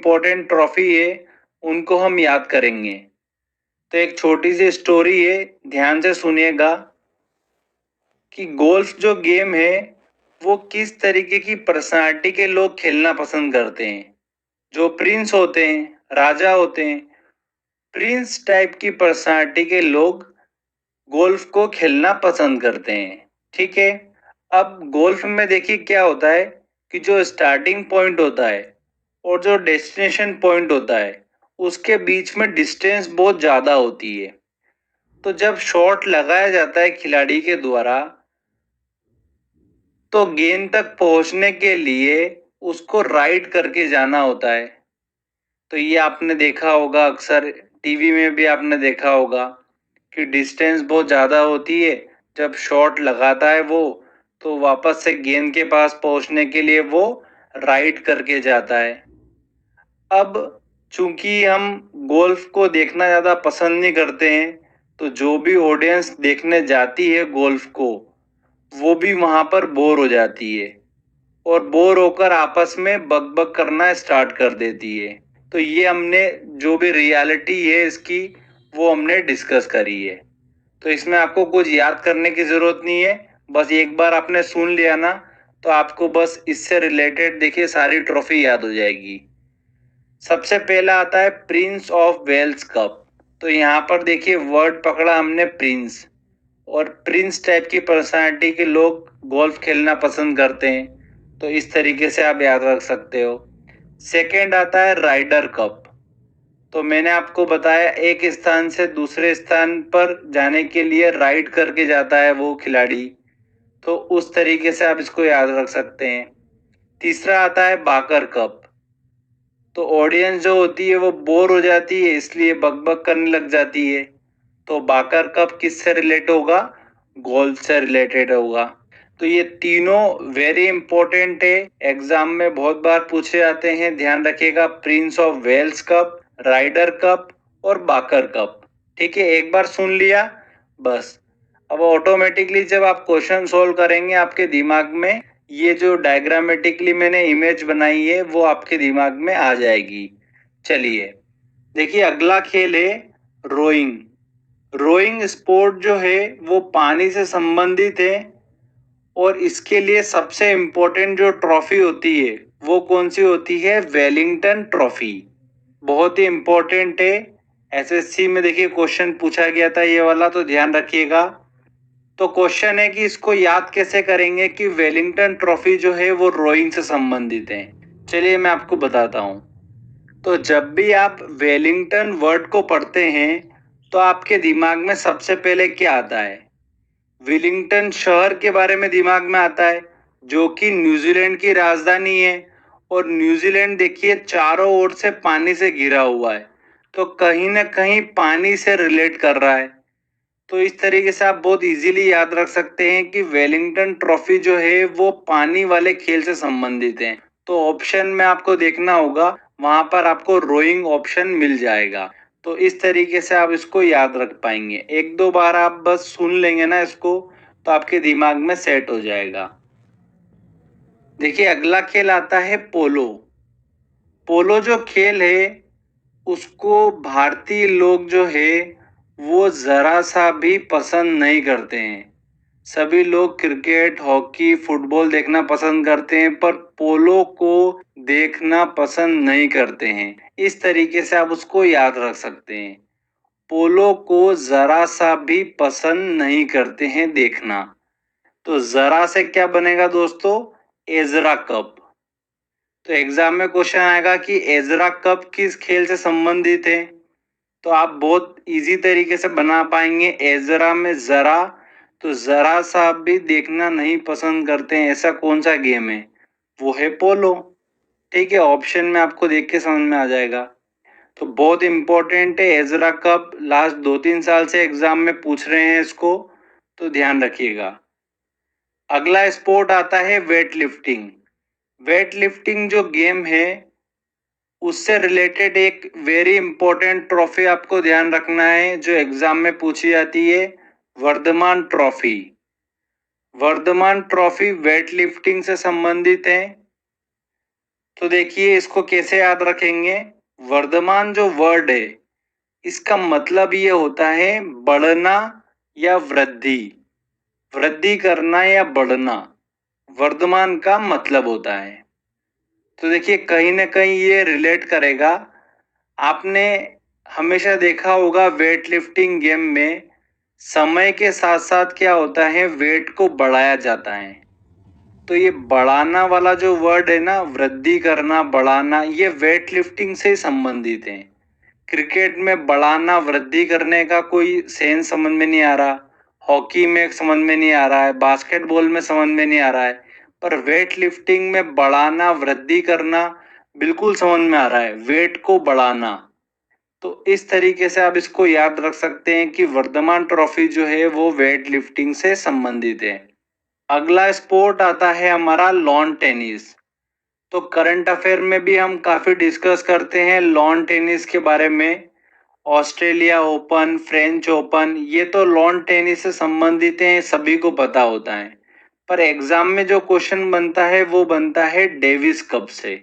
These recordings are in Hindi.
इम्पोर्टेंट ट्रॉफी है उनको हम याद करेंगे। तो एक छोटी सी स्टोरी है, ध्यान से सुनिएगा कि गोल्फ जो गेम है वो किस तरीके की पर्सनालिटी के लोग खेलना पसंद करते हैं। जो प्रिंस होते हैं, राजा होते हैं, प्रिंस टाइप की पर्सनालिटी के लोग गोल्फ को खेलना पसंद करते हैं। ठीक है, अब गोल्फ में देखिए क्या होता है कि जो स्टार्टिंग पॉइंट होता है और जो डेस्टिनेशन पॉइंट होता है उसके बीच में डिस्टेंस बहुत ज्यादा होती है। तो जब शॉट लगाया जाता है खिलाड़ी के द्वारा तो गेंद तक पहुंचने के लिए उसको राइड करके जाना होता है। तो ये आपने देखा होगा, अक्सर टीवी में भी आपने देखा होगा कि डिस्टेंस बहुत ज्यादा होती है। जब शॉट लगाता है वो तो वापस से गेंद के पास पहुंचने के लिए वो राइड करके जाता है। अब चूंकि हम गोल्फ को देखना ज्यादा पसंद नहीं करते हैं तो जो भी ऑडियंस देखने जाती है गोल्फ को वो भी वहां पर बोर हो जाती है और बोर होकर आपस में बकबक करना स्टार्ट कर देती है। तो ये हमने जो भी रियलिटी है इसकी वो हमने डिस्कस करी है। तो इसमें आपको कुछ याद करने की जरूरत नहीं है, बस एक बार आपने सुन लिया ना तो आपको बस इससे रिलेटेड देखिए सारी ट्रॉफी याद हो जाएगी। सबसे पहला आता है प्रिंस ऑफ वेल्स कप। तो यहाँ पर देखिए वर्ड पकड़ा हमने प्रिंस, और प्रिंस टाइप की पर्सनालिटी के लोग गोल्फ खेलना पसंद करते हैं, तो इस तरीके से आप याद रख सकते हो। सेकेंड आता है राइडर कप। तो मैंने आपको बताया एक स्थान से दूसरे स्थान पर जाने के लिए राइड करके जाता है वो खिलाड़ी, तो उस तरीके से आप इसको याद रख सकते हैं। तीसरा आता है बाकर कप। तो ऑडियंस जो होती है वो बोर हो जाती है इसलिए बकबक करने लग जाती है, तो बाकर कप किससे रिलेट होगा? गोल्फ से रिलेटेड होगा। तो ये तीनों वेरी इंपॉर्टेंट है, एग्जाम में बहुत बार पूछे जाते हैं, ध्यान रखिएगा। Prince of Wales Cup, Ryder Cup और बाकर कप। ठीक है, एक बार सुन लिया बस। अब ऑटोमेटिकली जब आप क्वेश्चन सोल्व करेंगे आपके दिमाग में ये जो डायग्रामेटिकली मैंने इमेज बनाई है वो आपके दिमाग में आ जाएगी। चलिए देखिए अगला खेल है रोइंग। रोइंग स्पोर्ट जो है वो पानी से संबंधित है और इसके लिए सबसे इम्पोर्टेंट जो ट्रॉफी होती है वो कौन सी होती है? Wellington trophy. बहुत ही इम्पोर्टेंट है, एसएससी में देखिए क्वेश्चन पूछा गया था ये वाला, तो ध्यान रखिएगा। तो क्वेश्चन है कि इसको याद कैसे करेंगे कि वेलिंगटन ट्रॉफी जो है वो रोइंग से संबंधित है। चलिए मैं आपको बताता हूँ। तो जब भी आप वेलिंगटन वर्ड को पढ़ते हैं तो आपके दिमाग में सबसे पहले क्या आता है? विलिंगटन शहर के बारे में दिमाग में आता है जो कि न्यूजीलैंड की राजधानी है। और न्यूजीलैंड देखिए चारों ओर से पानी से घिरा हुआ है, तो कहीं ना कहीं पानी से रिलेट कर रहा है। तो इस तरीके से आप बहुत इजीली याद रख सकते हैं कि वेलिंगटन ट्रॉफी जो है वो पानी वाले खेल से संबंधित है। तो ऑप्शन में आपको देखना होगा, वहां पर आपको रोइंग ऑप्शन मिल जाएगा। तो इस तरीके से आप इसको याद रख पाएंगे। एक दो बार आप बस सुन लेंगे ना इसको तो आपके दिमाग में सेट हो जाएगा। देखिए अगला खेल आता है पोलो। पोलो जो खेल है उसको भारतीय लोग जो है वो जरा सा भी पसंद नहीं करते हैं। सभी लोग क्रिकेट, हॉकी, फुटबॉल देखना पसंद करते हैं पर पोलो को देखना पसंद नहीं करते हैं। इस तरीके से आप उसको याद रख सकते हैं। पोलो को जरा सा भी पसंद नहीं करते हैं देखना। तो जरा से क्या बनेगा दोस्तों? Ezra cup. तो एग्जाम में क्वेश्चन आएगा कि एजरा कप किस खेल से संबंधित है, तो आप बहुत इजी तरीके से बना पाएंगे। एजरा में जरा, तो जरा सा भी देखना नहीं पसंद करते हैं ऐसा कौन सा गेम है? वो है पोलो। ठीक है, ऑप्शन में आपको देख के समझ में आ जाएगा। तो बहुत इंपॉर्टेंट है एजरा कप, लास्ट 2-3 साल से एग्जाम में पूछ रहे हैं इसको, तो ध्यान रखिएगा। अगला स्पोर्ट आता है वेट लिफ्टिंग। वेट लिफ्टिंग जो गेम है उससे रिलेटेड एक वेरी इंपॉर्टेंट ट्रॉफी आपको ध्यान रखना है जो एग्जाम में पूछी जाती है, Vardhman trophy. Vardhman trophy weightlifting से संबंधित है। तो देखिए इसको कैसे याद रखेंगे। वर्धमान जो वर्ड है इसका मतलब ये होता है बढ़ना या वृद्धि, वृद्धि करना या बढ़ना, वर्धमान का मतलब होता है। तो देखिए कहीं ना कहीं ये रिलेट करेगा। आपने हमेशा देखा होगा वेट लिफ्टिंग गेम में समय के साथ साथ क्या होता है, वेट को बढ़ाया जाता है। तो ये बढ़ाना वाला जो वर्ड है ना, वृद्धि करना बढ़ाना, ये वेट लिफ्टिंग से संबंधित है। क्रिकेट में बढ़ाना वृद्धि करने का कोई सेंस समझ में नहीं आ रहा, हॉकी में समझ में नहीं आ रहा है, बास्केटबॉल में समझ में नहीं आ रहा है, पर वेट लिफ्टिंग में बढ़ाना वृद्धि करना बिल्कुल समझ में आ रहा है, वेट को बढ़ाना। तो इस तरीके से आप इसको याद रख सकते हैं कि वर्धमान ट्रॉफी जो है वो वेट लिफ्टिंग से संबंधित है। अगला स्पोर्ट आता है हमारा लॉन टेनिस। तो करंट अफेयर में भी हम काफी डिस्कस करते हैं लॉन टेनिस के बारे में। ऑस्ट्रेलिया ओपन, फ्रेंच ओपन, ये तो लॉन टेनिस से संबंधित हैं, सभी को पता होता है। पर एग्जाम में जो क्वेश्चन बनता है वो बनता है डेविस कप से।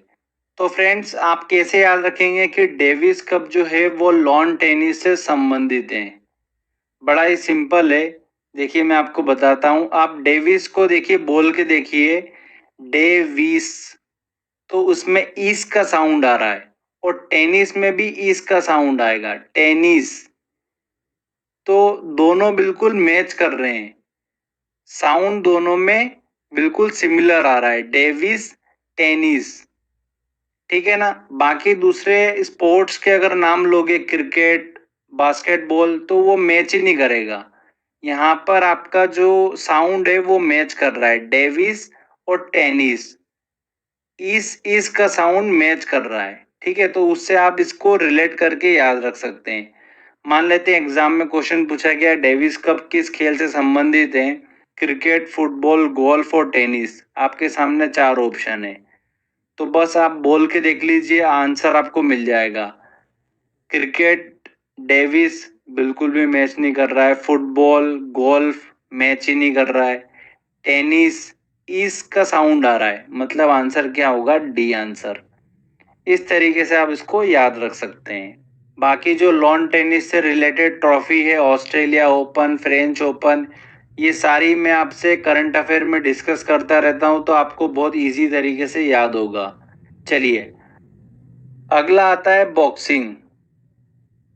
तो फ्रेंड्स आप कैसे याद रखेंगे कि डेविस कप जो है वो लॉन टेनिस से संबंधित है। बड़ा ही सिंपल है। देखिए मैं आपको बताता हूं, आप डेविस को देखिए, बोल के देखिए डेविस, तो उसमें ईस का साउंड आ रहा है, और टेनिस में भी ईस का साउंड आएगा, टेनिस। तो दोनों बिल्कुल मैच कर रहे हैं, साउंड दोनों में बिल्कुल सिमिलर आ रहा है, डेविस टेनिस। ठीक है ना। बाकी दूसरे स्पोर्ट्स के अगर नाम लोगे, क्रिकेट, बास्केटबॉल, तो वो मैच ही नहीं करेगा। यहाँ पर आपका जो साउंड है वो मैच कर रहा है, डेविस और टेनिस, इस का साउंड मैच कर रहा है। ठीक है, तो उससे आप इसको रिलेट करके याद रख सकते हैं। मान लेते हैं एग्जाम में क्वेश्चन पूछा गया डेविस कप किस खेल से संबंधित है, क्रिकेट, फुटबॉल, गोल्फ और टेनिस। आपके सामने चार ऑप्शन है, तो बस आप बोल के देख लीजिए, आंसर आपको मिल जाएगा। क्रिकेट, डेविस बिल्कुल भी मैच नहीं कर रहा है, फुटबॉल, गोल्फ मैच ही नहीं कर रहा है, टेनिस इसका साउंड आ रहा है, मतलब आंसर क्या होगा, डी आंसर। इस तरीके से आप इसको याद रख सकते हैं। बाकी जो लॉन टेनिस से रिलेटेड ट्रॉफी है, ऑस्ट्रेलिया ओपन, फ्रेंच ओपन, ये सारी मैं आपसे करंट अफेयर में डिस्कस करता रहता हूं, तो आपको बहुत इजी तरीके से याद होगा। चलिए अगला आता है बॉक्सिंग।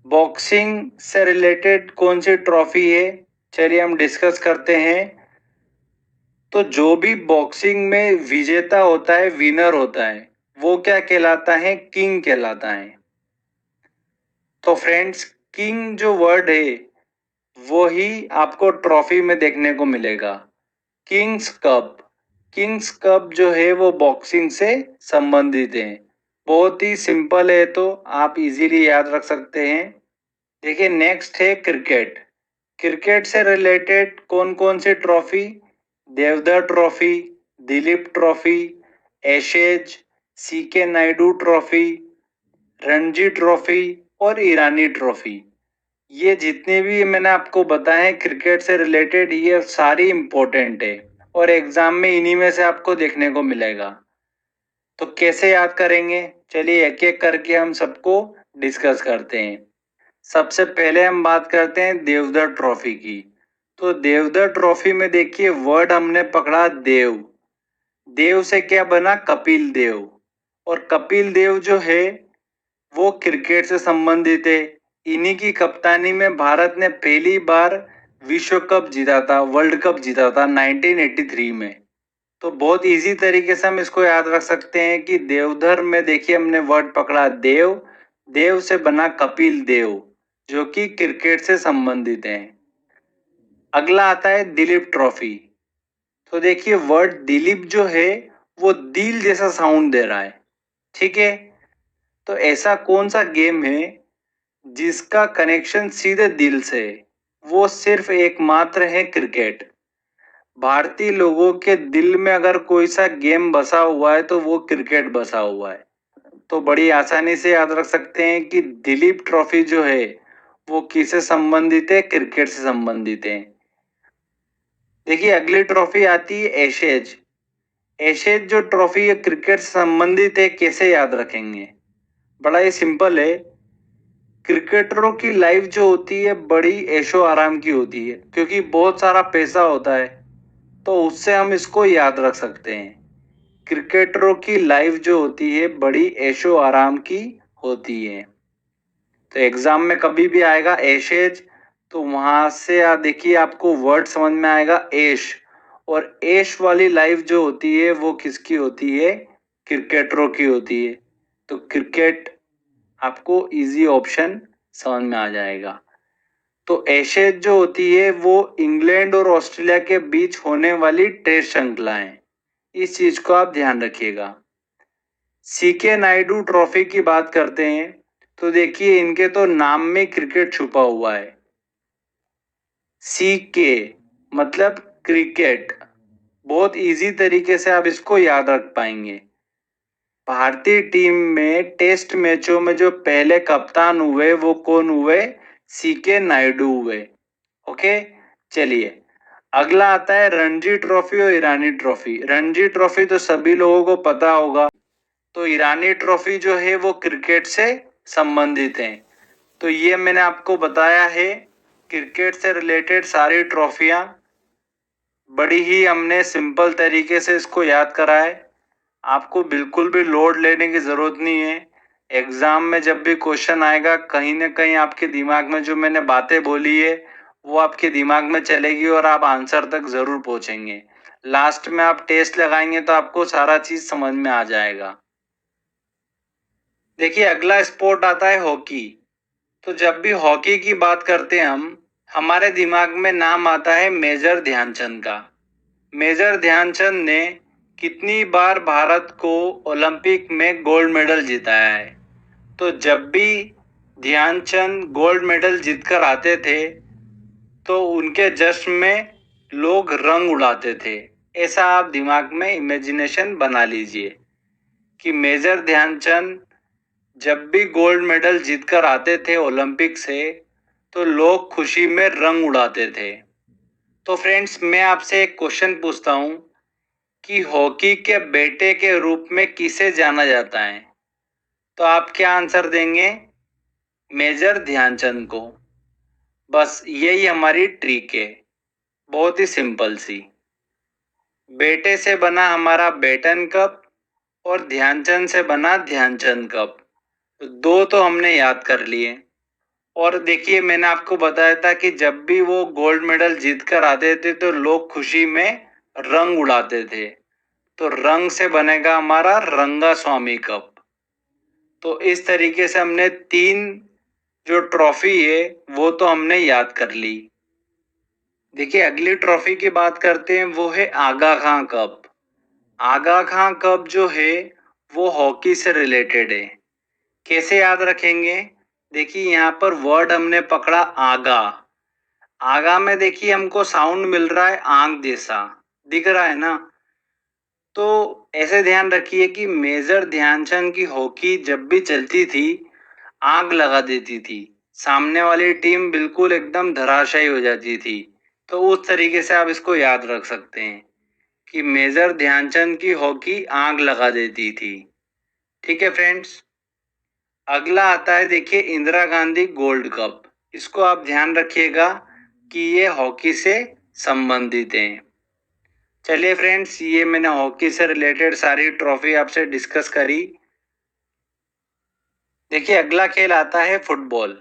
बॉक्सिंग से रिलेटेड कौन सी ट्रॉफी है, चलिए हम डिस्कस करते हैं। तो जो भी बॉक्सिंग में विजेता होता है, विनर होता है, वो क्या कहलाता है, किंग कहलाता है। तो फ्रेंड्स किंग जो वर्ड है वो ही आपको ट्रॉफी में देखने को मिलेगा, किंग्स कप। किंग्स कप जो है वो बॉक्सिंग से संबंधित है। बहुत ही सिंपल है, तो आप इजीली याद रख सकते हैं। देखिए नेक्स्ट है क्रिकेट। क्रिकेट से रिलेटेड कौन कौन सी trophy, Deodhar trophy, Dilip trophy, Ashes, CK Nayudu trophy, Ranji trophy और ईरानी ट्रॉफी। ये जितने भी मैंने आपको बताए क्रिकेट से रिलेटेड, ये सारी इंपॉर्टेंट है और एग्जाम में इन्हीं में से आपको देखने को मिलेगा। तो कैसे याद करेंगे, चलिए एक एक करके हम सबको डिस्कस करते हैं। सबसे पहले हम बात करते हैं देवधर ट्रॉफी की। तो देवधर ट्रॉफी में देखिए वर्ड हमने पकड़ा देव। देव से क्या बना, कपिल देव। और कपिल देव जो है वो क्रिकेट से संबंधित है। इन्हीं की कप्तानी में भारत ने पहली बार विश्व कप जीता था, वर्ल्ड कप जीता था 1983 में। तो बहुत इजी तरीके से हम इसको याद रख सकते हैं कि देवधर में देखिए हमने वर्ड पकड़ा देव, देव से बना कपिल देव जो कि क्रिकेट से संबंधित है। अगला आता है दिलीप ट्रॉफी। तो देखिए वर्ड दिलीप जो है वो दिल जैसा साउंड दे रहा है। ठीक है, तो ऐसा कौन सा गेम है जिसका कनेक्शन सीधे दिल से है, वो सिर्फ एकमात्र है क्रिकेट। भारतीय लोगों के दिल में अगर कोई सा गेम बसा हुआ है तो वो क्रिकेट बसा हुआ है। तो बड़ी आसानी से याद रख सकते हैं कि दिलीप ट्रॉफी जो है वो किससे संबंधित है, क्रिकेट से संबंधित है। देखिए अगली ट्रॉफी आती है एशेज। एशेज जो ट्रॉफी है क्रिकेट से संबंधित है, कैसे याद रखेंगे? बड़ा ही सिंपल है। क्रिकेटरों की लाइफ जो होती है बड़ी ऐशो आराम की होती है, क्योंकि बहुत सारा पैसा होता है, तो उससे हम इसको याद रख सकते हैं। क्रिकेटरों की लाइफ जो होती है बड़ी ऐशो आराम की होती है। तो एग्जाम में कभी भी आएगा ऐशेज, तो वहां से आप देखिए आपको वर्ड समझ में आएगा ऐश। और ऐश वाली लाइफ जो होती है वो किसकी होती है? क्रिकेटरों की होती है। तो क्रिकेट आपको इजी ऑप्शन समझ में आ जाएगा। तो एशेज जो होती है वो इंग्लैंड और ऑस्ट्रेलिया के बीच होने वाली टेस्ट श्रृंखला है। इस चीज को आप ध्यान रखिएगा। सीके नायडू ट्रॉफी की बात करते हैं, तो देखिए इनके तो नाम में क्रिकेट छुपा हुआ है। सीके मतलब क्रिकेट। बहुत इजी तरीके से आप इसको याद रख पाएंगे। भारतीय टीम में टेस्ट मैचों में जो पहले कप्तान हुए वो कौन हुए? सीके नायडू हुए। ओके, चलिए अगला आता है रणजी ट्रॉफी और ईरानी ट्रॉफी। रणजी ट्रॉफी तो सभी लोगों को पता होगा। तो ईरानी ट्रॉफी जो है वो क्रिकेट से संबंधित है। तो ये मैंने आपको बताया है क्रिकेट से रिलेटेड सारी ट्रॉफियां। बड़ी ही हमने सिंपल तरीके से इसको याद करा है। आपको बिल्कुल भी लोड लेने की जरूरत नहीं है। एग्जाम में जब भी क्वेश्चन आएगा कहीं ना कहीं आपके दिमाग में जो मैंने बातें बोली है वो आपके दिमाग में चलेगी और आप आंसर तक जरूर पहुंचेंगे। लास्ट में आप टेस्ट लगाएंगे तो आपको सारा चीज समझ में आ जाएगा। देखिए अगला स्पोर्ट आता है हॉकी। तो जब भी हॉकी की बात करते हैं हम, हमारे दिमाग में नाम आता है मेजर ध्यानचंद का। मेजर ध्यानचंद ने कितनी बार भारत को ओलंपिक में गोल्ड मेडल जिताया है? तो जब भी ध्यानचंद गोल्ड मेडल जीतकर आते थे तो उनके जश्न में लोग रंग उड़ाते थे। ऐसा आप दिमाग में इमेजिनेशन बना लीजिए कि मेजर ध्यानचंद जब भी गोल्ड मेडल जीतकर आते थे ओलंपिक से तो लोग खुशी में रंग उड़ाते थे। तो फ्रेंड्स मैं आपसे एक क्वेश्चन पूछता हूं कि हॉकी के बेटे के रूप में किसे जाना जाता है? तो आप क्या आंसर देंगे? मेजर ध्यानचंद को। बस यही हमारी ट्रिक है, बहुत ही सिंपल सी। बेटे से बना हमारा बेटन कप और ध्यानचंद से बना ध्यानचंद कप। दो तो हमने याद कर लिए। और देखिए मैंने आपको बताया था कि जब भी वो गोल्ड मेडल जीत कर आते थे तो लोग खुशी में रंग उड़ाते थे। तो रंग से बनेगा हमारा रंगा स्वामी कप। तो इस तरीके से हमने तीन जो ट्रॉफी है वो तो हमने याद कर ली। देखिए अगली ट्रॉफी की बात करते हैं, वो है आगा खां कप। आगा खां कप जो है वो हॉकी से रिलेटेड है। कैसे याद रखेंगे? देखिए यहाँ पर वर्ड हमने पकड़ा आगा। आगा में देखिए हमको साउंड मिल रहा है आंख जैसा, दिख रहा है ना? तो ऐसे ध्यान रखिए कि मेजर ध्यानचंद की हॉकी जब भी चलती थी आग लगा देती थी। सामने वाली टीम बिल्कुल एकदम धराशायी हो जाती थी। तो उस तरीके से आप इसको याद रख सकते हैं कि मेजर ध्यानचंद की हॉकी आग लगा देती थी। ठीक है फ्रेंड्स। अगला आता है देखिए इंदिरा गांधी गोल्ड कप। इसको आप ध्यान रखिएगा कि ये हॉकी से संबंधित है। चलिए फ्रेंड्स, ये मैंने हॉकी से रिलेटेड सारी ट्रॉफी आपसे डिस्कस करी। देखिए अगला खेल आता है फुटबॉल।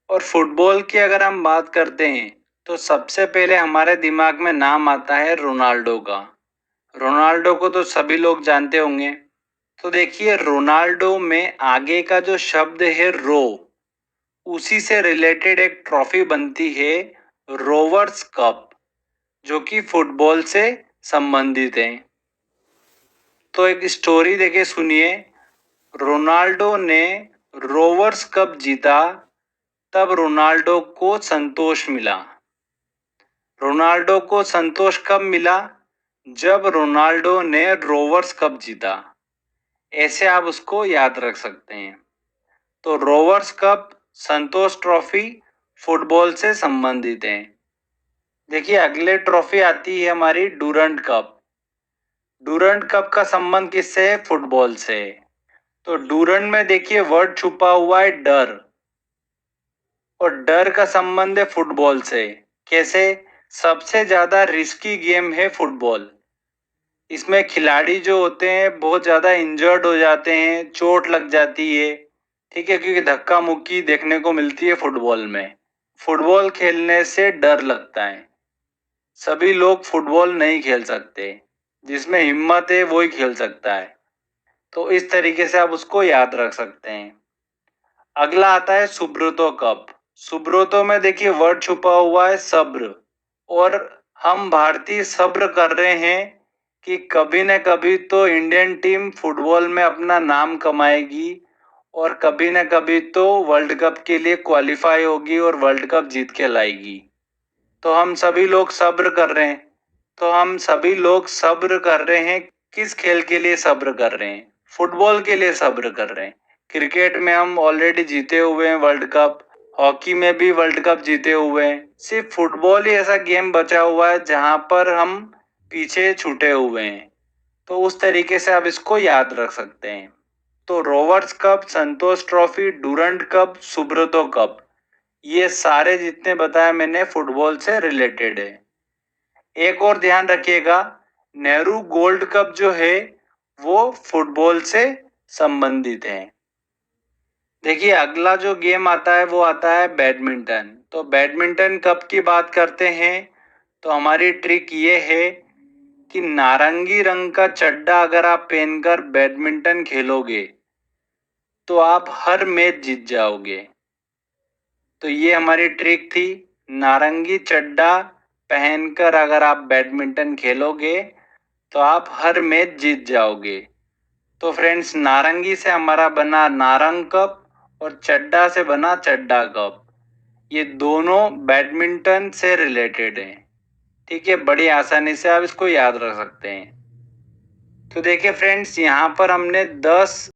और फुटबॉल की अगर हम बात करते हैं तो सबसे पहले हमारे दिमाग में नाम आता है रोनाल्डो का। रोनाल्डो को तो सभी लोग जानते होंगे। तो देखिए रोनाल्डो में आगे का जो शब्द है रो, उसी से रिलेटेड एक ट्रॉफी बनती है रोवर्स कप, जो कि फुटबॉल से संबंधित है। तो एक स्टोरी देके सुनिए। रोनाल्डो ने रोवर्स कप जीता तब रोनाल्डो को संतोष मिला। रोनाल्डो को संतोष कब मिला? जब रोनाल्डो ने रोवर्स कप जीता। ऐसे आप उसको याद रख सकते हैं। तो Rovers cup, Santosh trophy football से संबंधित है। देखिए अगले ट्रॉफी आती है हमारी डूरंट कप। डूरंड कप का संबंध किससे है? फुटबॉल से। तो डूरंड में देखिए वर्ड छुपा हुआ है डर, और डर का संबंध है फुटबॉल से। कैसे? सबसे ज्यादा रिस्की गेम है फुटबॉल। इसमें खिलाड़ी जो होते हैं बहुत ज्यादा इंजर्ड हो जाते हैं, चोट लग जाती है, ठीक है, क्योंकि धक्का मुक्की देखने को मिलती है फुटबॉल में। फुटबॉल खेलने से डर लगता है। सभी लोग फुटबॉल नहीं खेल सकते, जिसमें हिम्मत है वो ही खेल सकता है। तो इस तरीके से आप उसको याद रख सकते हैं। अगला आता है सुब्रतो कप। सुब्रतो में देखिए वर्ड छुपा हुआ है सब्र, और हम भारतीय सब्र कर रहे हैं कि कभी न कभी तो इंडियन टीम फुटबॉल में अपना नाम कमाएगी, और कभी न कभी तो वर्ल्ड कप के लिए क्वालिफाई होगी और वर्ल्ड कप जीत के लाएगी। तो हम सभी लोग सब्र कर रहे हैं। तो हम सभी लोग सब्र कर रहे हैं। किस खेल के लिए सब्र कर रहे हैं? फुटबॉल के लिए सब्र कर रहे हैं। क्रिकेट में हम ऑलरेडी जीते हुए हैं वर्ल्ड कप, हॉकी में भी वर्ल्ड कप जीते हुए हैं। सिर्फ फुटबॉल ही ऐसा गेम बचा हुआ है जहां पर हम पीछे छूटे हुए हैं। तो उस तरीके से आप इसको याद रख सकते हैं। तो Rovers cup, Santosh trophy, Durand cup, Subroto cup, ये सारे जितने बताया मैंने फुटबॉल से रिलेटेड है। एक और ध्यान रखिएगा, नेहरू गोल्ड कप जो है वो फुटबॉल से संबंधित है। देखिए अगला जो गेम आता है वो आता है बैडमिंटन। तो बैडमिंटन कप की बात करते हैं तो हमारी ट्रिक ये है कि नारंगी रंग का चड्डा अगर आप पहनकर बैडमिंटन खेलोगे तो आप हर मैच जीत जाओगे। तो ये हमारी ट्रिक थी। नारंगी चड्डा पहनकर अगर आप बैडमिंटन खेलोगे तो आप हर मैच जीत जाओगे। तो फ्रेंड्स, नारंगी से हमारा बना नारंग कप, और चड्डा से बना चड्डा कप। ये दोनों बैडमिंटन से रिलेटेड हैं। ठीक है, बड़ी आसानी से आप इसको याद रख सकते हैं। तो देखिए फ्रेंड्स, यहाँ पर हमने 10